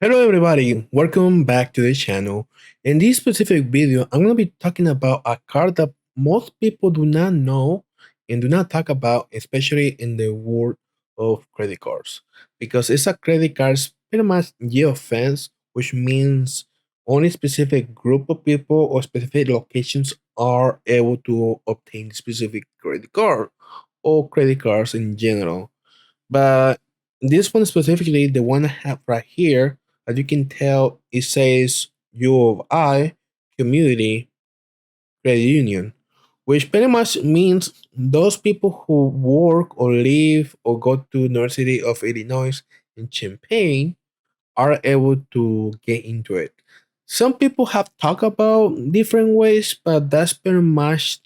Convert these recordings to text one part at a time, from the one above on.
Hello everybody, welcome back to the channel. In this specific video, I'm going to be talking about a card that most people do not know and do not talk about, especially in the world of credit cards. Because it's a credit cards pretty much geofence, which means only specific group of people or specific locations are able to obtain specific credit card or credit cards in general. But this one specifically, the one I have right here, as you can tell, it says U of I Community Credit Union, which pretty much means those people who work or live or go to University of Illinois in Champaign are able to get into it. Some people have talked about different ways, but that's pretty much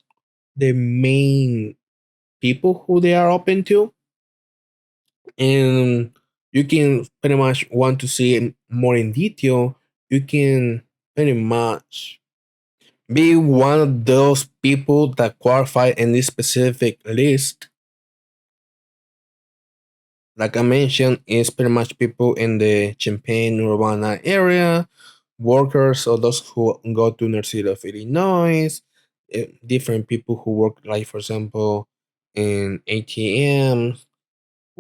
the main people who they are open to, and you can pretty much want to see it more in detail. You can pretty much be one of those people that qualify in this specific list. Like I mentioned, is pretty much people in the Champaign Urbana area, workers or those who go to University of Illinois, different people who work, like for example, in ATMs,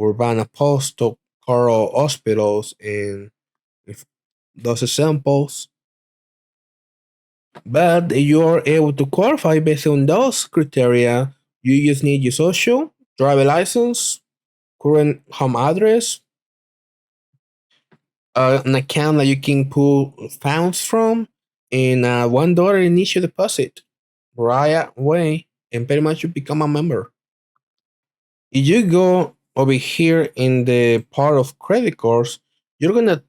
Urbana Postal, Coral Hospitals, and if those examples. But you are able to qualify based on those criteria. You just need your social, driver license, current home address, an account that you can pull funds from, and $1 initial deposit right away, and pretty much you become a member. If you go over here in the part of credit cards, you're gonna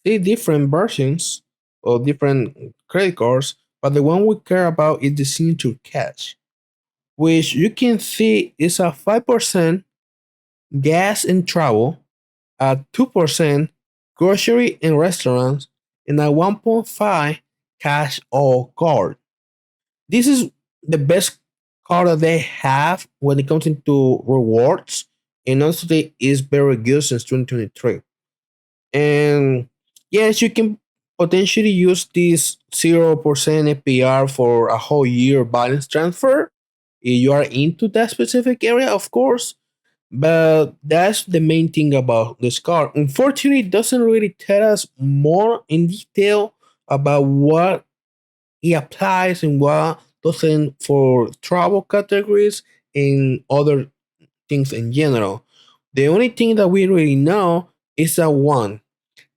see different versions or different credit cards, but the one we care about is the signature cash, which you can see is a 5% gas and travel, a 2% grocery and restaurants, and a 1.5 cash all card. This is the best card that they have when it comes into rewards, and honestly is very good since 2023. And yes, you can potentially use this 0% APR for a whole year balance transfer if you are into that specific area, of course. But that's the main thing about this card. Unfortunately, it doesn't really tell us more in detail about what it applies and what doesn't for travel categories and other things in general. The only thing that we really know is that one,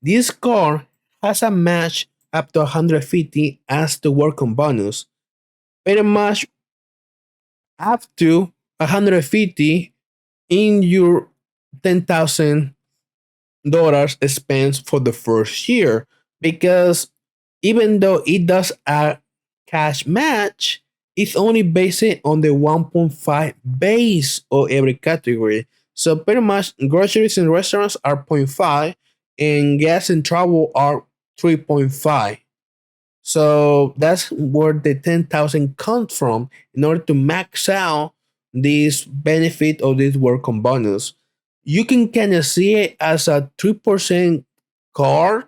this card has a match up to 150 as the welcome bonus, pretty much up to 150 in your $10,000 spent for the first year. Because even though it does a cash match, it's only based on the 1.5 base of every category. So pretty much groceries and restaurants are zero point 0.5 and gas and travel are 3.5. So that's where the 10,000 comes from in order to max out this benefit of this welcome bonus. You can kind of see it as a 3% card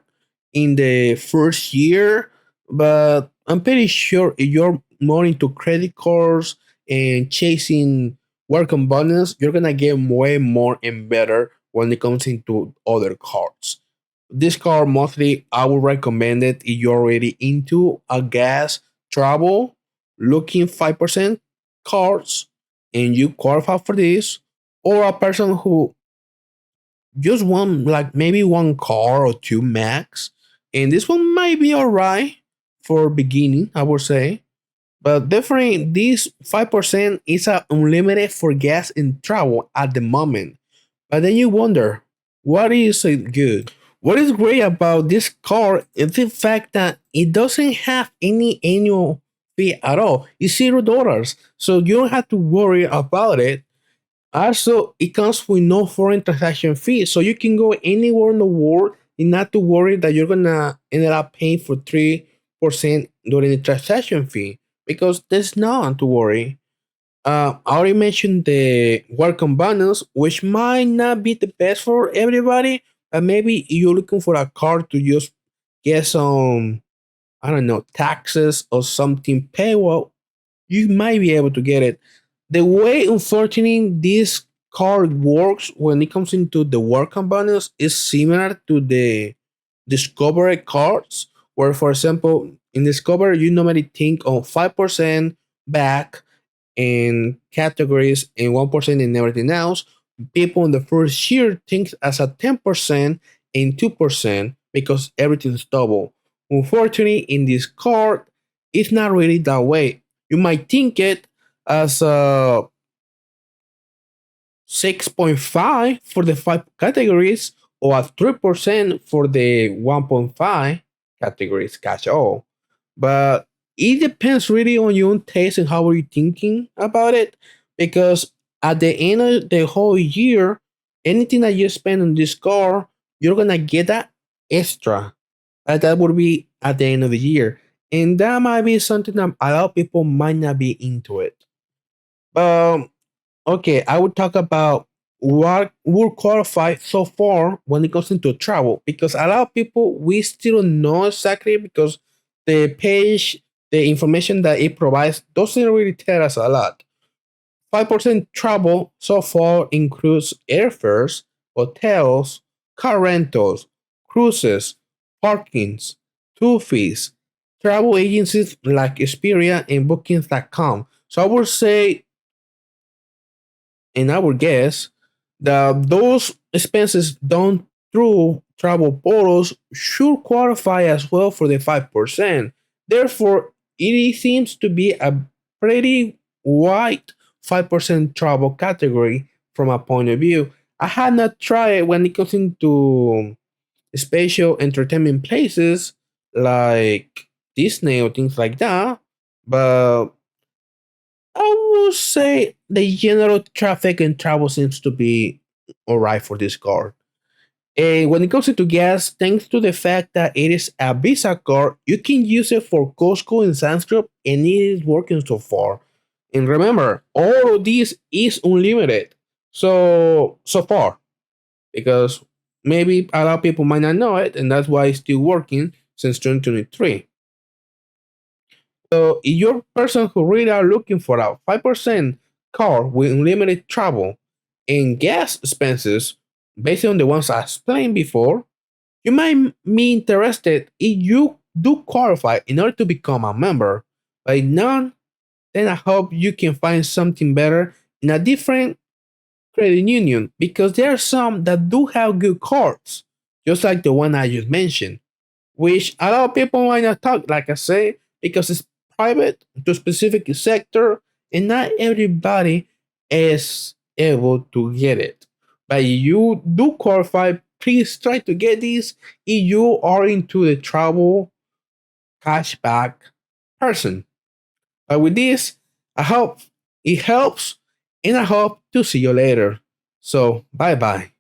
in the first year, but I'm pretty sure if you're more into credit cards and chasing welcome bonus, you're gonna get way more and better when it comes into other cards. This card mostly I would recommend it if you're already into a gas travel looking 5% cards and you qualify for this, or a person who just want like maybe one car or two max. And this one might be alright for beginning, I would say. But definitely this 5% is unlimited for gas and travel at the moment. But then you wonder, what is it good? What is great about this card is the fact that it doesn't have any annual fee at all. It's $0. So you don't have to worry about it. Also, it comes with no foreign transaction fee. So you can go anywhere in the world and not to worry that you're gonna end up paying for 3% during the transaction fee. Because there's none to worry. I already mentioned the welcome bonus, which might not be the best for everybody, And maybe you're looking for a card to just get some, I don't know, taxes or something pay. Well, you might be able to get it. The way, unfortunately, this card works when it comes into the work components is similar to the Discovery cards, where, for example, in Discover, you normally think of 5% back in categories and 1% in everything else. People in the first year think as a 10% and 2% because everything's double. Unfortunately, in this card, it's not really that way. You might think it as a 6.5 for the five categories or at 3% for the 1.5 categories catch all. But it depends really on your own taste and how are you thinking about it. Because at the end of the whole year, anything that you spend on this car, you're gonna get that extra. That would be at the end of the year. And that might be something that a lot of people might not be into it. But okay, I would talk about what would qualify so far when it comes into travel because a lot of people we still don't know exactly because the page, the information that it provides doesn't really tell us a lot. 5% travel so far includes airfares, hotels, car rentals, cruises, parkings, tour fees, travel agencies like Expedia and Bookings.com. So I would say and I would guess that those expenses done through travel portals should qualify as well for the 5%. Therefore, it seems to be a pretty wide 5% travel category from a point of view. I had not tried when it comes into special entertainment places like Disney or things like that, but I would say the general traffic and travel seems to be alright for this card. And when it comes to gas, thanks to the fact that it is a Visa card, you can use it for Costco and Sam's Club, and it is working so far. And remember, all of this is unlimited. So far, because maybe a lot of people might not know it, and that's why it's still working since 2023. So if you're a person who really are looking for a 5% car with unlimited travel and gas expenses based on the ones I explained before, you might be interested if you do qualify in order to become a member. But if not, then I hope you can find something better in a different credit union because there are some that do have good cards, just like the one I just mentioned which a lot of people might not talk, like I say, because it's private to a specific sector, and not everybody is able to get it. But you do qualify, please try to get this if you are into the travel cashback person. But with this, I hope it helps, and I hope to see you later. So, bye bye.